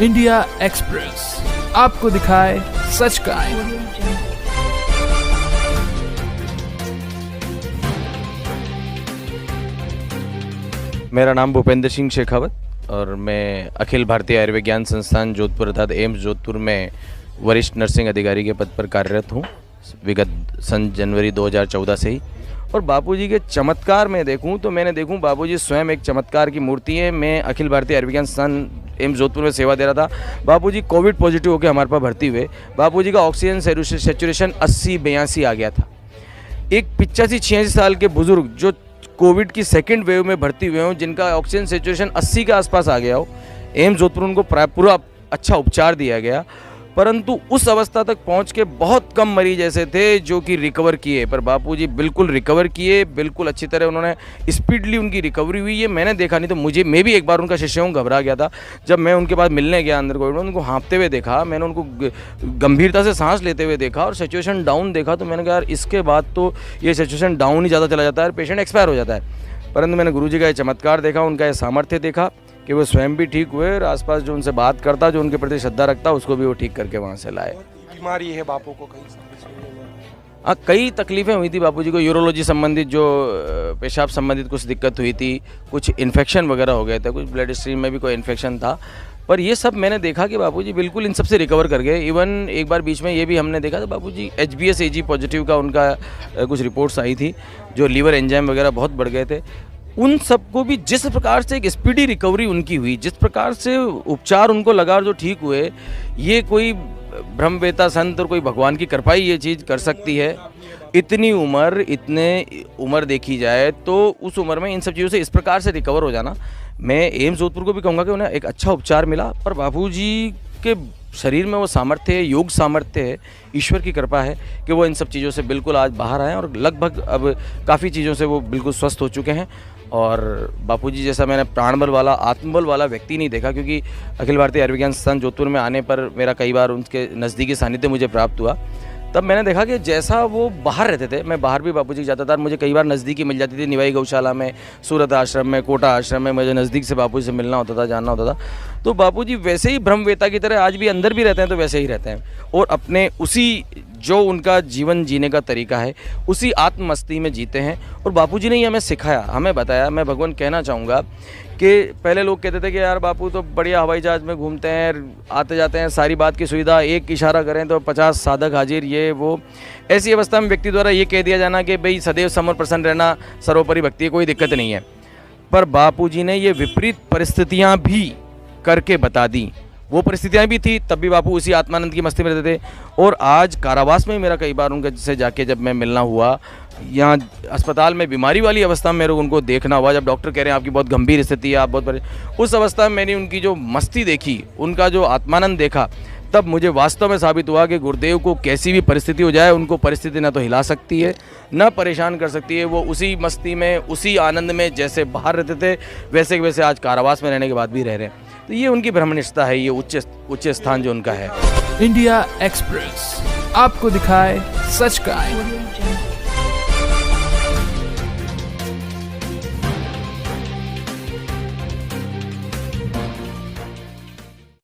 India express आपको दिखाए सच का आईना। मेरा नाम भूपेंद्र सिंह शेखावत और मैं अखिल भारतीय आयुर्विज्ञान संस्थान जोधपुर अर्थात एम्स जोधपुर में वरिष्ठ नर्सिंग अधिकारी के पद पर कार्यरत हूँ विगत सन जनवरी 2014 से ही। और बापूजी के चमत्कार में देखूं तो मैंने बापूजी स्वयं एक चमत्कार की मूर्ति है। मैं अखिल भारतीय आयुर्विज्ञान संस्थान एम्स जोधपुर में सेवा दे रहा था। बापूजी कोविड पॉजिटिव होकर हमारे पास भर्ती हुए। बापूजी का ऑक्सीजन सेचुरेशन 80-82 आ गया था। एक 85-86 साल के बुजुर्ग जो कोविड की सेकेंड वेव में भर्ती हुए हों, जिनका ऑक्सीजन सेचुरेशन 80 के आसपास आ गया हो, एम्स जोधपुर उनको पूरा अच्छा उपचार दिया गया, परंतु उस अवस्था तक पहुंच के बहुत कम मरीज ऐसे थे जो कि रिकवर किए। पर बापूजी बिल्कुल रिकवर किए, बिल्कुल अच्छी तरह उन्होंने स्पीडली उनकी रिकवरी हुई। ये मैंने देखा नहीं तो मैं भी एक बार उनका शिष्य हूँ, घबरा गया था। जब मैं उनके पास मिलने गया अंदर कोविड में, उनको हाँफते हुए देखा, मैंने उनको गंभीरता से सांस लेते हुए देखा और सिचुएशन डाउन देखा, तो मैंने कहा यार इसके बाद तो ये सिचुएशन डाउन ही ज़्यादा चला जाता है, पेशेंट एक्सपायर हो जाता है। परंतु मैंने गुरुजी का ये चमत्कार देखा, उनका ये सामर्थ्य देखा कि वो स्वयं भी ठीक हुए और आसपास जो उनसे बात करता, जो उनके प्रति श्रद्धा रखता, उसको भी वो ठीक करके वहाँ से लाए। बीमारी है बापू को कई तकलीफ़ें हुई थी बापूजी को। यूरोलॉजी संबंधित जो पेशाब संबंधित कुछ दिक्कत हुई थी, कुछ इन्फेक्शन वगैरह हो गए थे, कुछ ब्लड स्ट्रीम में भी कोई इन्फेक्शन था। पर ये सब मैंने देखा कि बापूजी बिल्कुल इन सब से रिकवर कर गए। इवन एक बार बीच में ये भी हमने देखा था बापूजी HbS-Ag पॉजिटिव का उनका कुछ रिपोर्ट्स आई थी, जो लीवर एंजाइम वगैरह बहुत बढ़ गए थे। उन सबको भी जिस प्रकार से एक स्पीडी रिकवरी उनकी हुई, जिस प्रकार से उपचार उनको लगा और जो ठीक हुए, ये कोई ब्रह्मवेता संत और कोई भगवान की कृपा ही ये चीज़ कर सकती है। इतनी उम्र देखी जाए तो उस उम्र में इन सब चीज़ों से इस प्रकार से रिकवर हो जाना, मैं एम्स जोधपुर को भी कहूँगा कि उन्हें एक अच्छा उपचार मिला। पर बापूजी के शरीर में वो सामर्थ्य है, योग सामर्थ्य है, ईश्वर की कृपा है कि वो इन सब चीज़ों से बिल्कुल आज बाहर आए और लगभग अब काफ़ी चीज़ों से वो बिल्कुल स्वस्थ हो चुके हैं। और बापूजी जैसा मैंने प्राणबल वाला, आत्मबल वाला व्यक्ति नहीं देखा, क्योंकि अखिल भारतीय आयुर्विज्ञान संस्थान जोधपुर में आने पर मेरा कई बार उनके नज़दीकी सानिध्य मुझे प्राप्त हुआ। तब मैंने देखा कि जैसा वो बाहर रहते थे, मैं बाहर भी बापूजी जाता था, मुझे कई बार नज़दीकी मिल जाती थी। निवाई गौशाला में, सूरत आश्रम में, कोटा आश्रम में मुझे नज़दीक से बापूजी से मिलना होता था, जानना होता था। तो बापूजी वैसे ही ब्रह्मवेता की तरह आज भी अंदर भी रहते हैं, तो वैसे ही रहते हैं और अपने उसी जो उनका जीवन जीने का तरीका है उसी आत्ममस्ती में जीते हैं। और बापूजी ने ही हमें सिखाया, हमें बताया। मैं भगवान कहना चाहूँगा कि पहले लोग कहते थे कि यार बापू तो बढ़िया हवाई जहाज़ में घूमते हैं, आते जाते हैं, सारी बात की सुविधा, एक इशारा करें तो 50 साधक हाजिर, ये वो। ऐसी अवस्था में व्यक्ति द्वारा ये कह दिया जाना कि भाई सदैव समर प्रसन्न रहना, सर्वोपरि भक्ति, कोई दिक्कत नहीं है। पर बापूजी ने ये विपरीत परिस्थितियाँ भी करके बता दी। वो परिस्थितियाँ भी थी, तब भी बापू उसी आत्मानंद की मस्ती में रहते थे। और आज कारावास में मेरा कई बार उनके से जाके जब मैं मिलना हुआ, यहाँ अस्पताल में बीमारी वाली अवस्था में मेरे को उनको देखना हुआ, जब डॉक्टर कह रहे हैं आपकी बहुत गंभीर स्थिति है, आप बहुत उस अवस्था में मैंने उनकी जो मस्ती देखी, उनका जो आत्मानंद देखा, तब मुझे वास्तव में साबित हुआ कि गुरुदेव को कैसी भी परिस्थिति हो जाए, उनको परिस्थिति ना तो हिला सकती है, ना परेशान कर सकती है। वो उसी मस्ती में, उसी आनंद में जैसे बाहर रहते थे, वैसे के वैसे आज कारावास में रहने के बाद भी रह रहे हैं। तो ये उनकी ब्रह्मनिष्ठता है, ये उच्च स्थान जो उनका है। इंडिया एक्सप्रेस आपको दिखाए सच का आईना।